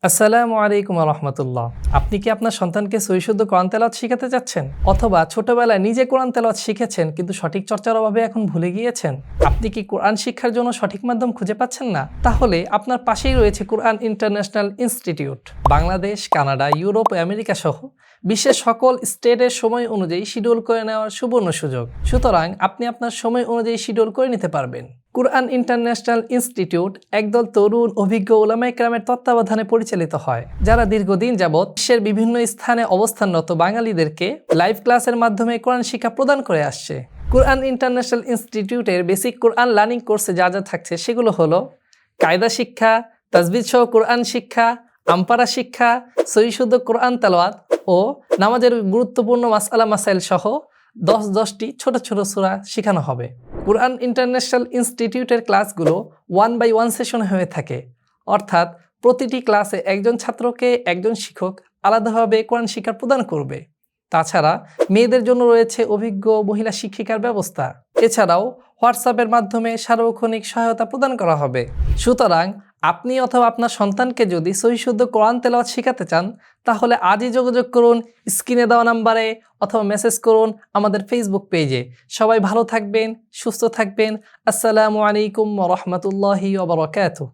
আসসালামু আলাইকুম রহমতুল্লাহ। আপনি কি আপনার সন্তানকে সহিশুদ্ধ কোরআন তেলাওয়াত শিখাতে চাচ্ছেন, অথবা ছোটবেলায় নিজে কোরআন তেলাওয়াত শিখেছেন কিন্তু সঠিক চর্চার অভাবে এখন ভুলে গিয়েছেন? আপনি কি কোরআন শিক্ষার জন্য সঠিক মাধ্যম খুঁজে পাচ্ছেন না? তাহলে আপনার পাশেই রয়েছে Quran international institute. Bangladesh, Canada, Europe ও আমেরিকা সহ বিশ্বের সকল স্টেটের সময় অনুযায়ী শিডিউল করে নেওয়ার সুবর্ণ সুযোগ। সুতরাং আপনি আপনার সময় অনুযায়ী শিডিউল করে নিতে পারবেন। কুরআন ইন্টারন্যাশনাল ইনস্টিটিউট একদল তরুণ অভিজ্ঞ উলামায়ে কেরামের তত্ত্বাবধানে পরিচালিত হয়, যারা দীর্ঘদিন যাবৎ বিশ্বের বিভিন্ন স্থানে অবস্থানরত বাঙালিদেরকে লাইভ ক্লাসের মাধ্যমে কোরআন শিক্ষা প্রদান করে আসছে। কুরআন ইন্টারন্যাশনাল ইনস্টিটিউটের বেসিক কোরআন লার্নিং কোর্সে যা যা থাকছে সেগুলো হলো কায়দা শিক্ষা, তাজবিদ সহ কোরআন শিক্ষা, আমপারা শিক্ষা, সহিশুদ্ধ কোরআন তেলাওয়াত ও নামাজের গুরুত্বপূর্ণ মাসআলা মাসাইল সহ 10টি ছোট ছোট সূরা শেখানো হবে। কুরআন ইন্টারন্যাশনাল ইনস্টিটিউটের ক্লাসগুলো 1/1 সেশনে হয়ে থাকে, অর্থাৎ প্রতিটি ক্লাসে একজন ছাত্রকে একজন শিক্ষক আলাদাভাবে কোরআন শিক্ষা প্রদান করবে। তাছাড়া মেয়েদের জন্য রয়েছে অভিজ্ঞ মহিলা শিক্ষিকার ব্যবস্থা। এছাড়াও হোয়াটসঅ্যাপের মাধ্যমে সার্বক্ষণিক সহায়তা প্রদান করা হবে। সুতরাং আপনি অথবা আপনার সন্তানকে যদি সহিশুদ্ধ কোরআন তেলাওয়াত শেখাতে চান, তাহলে আজই যোগাযোগ করুন স্ক্রিনে দেওয়া নাম্বারে, অথবা মেসেজ করুন আমাদের ফেসবুক পেজে। সবাই ভালো থাকবেন, সুস্থ থাকবেন। আসসালামু আলাইকুম ওয়া রাহমাতুল্লাহি ওয়া বারাকাতুহু।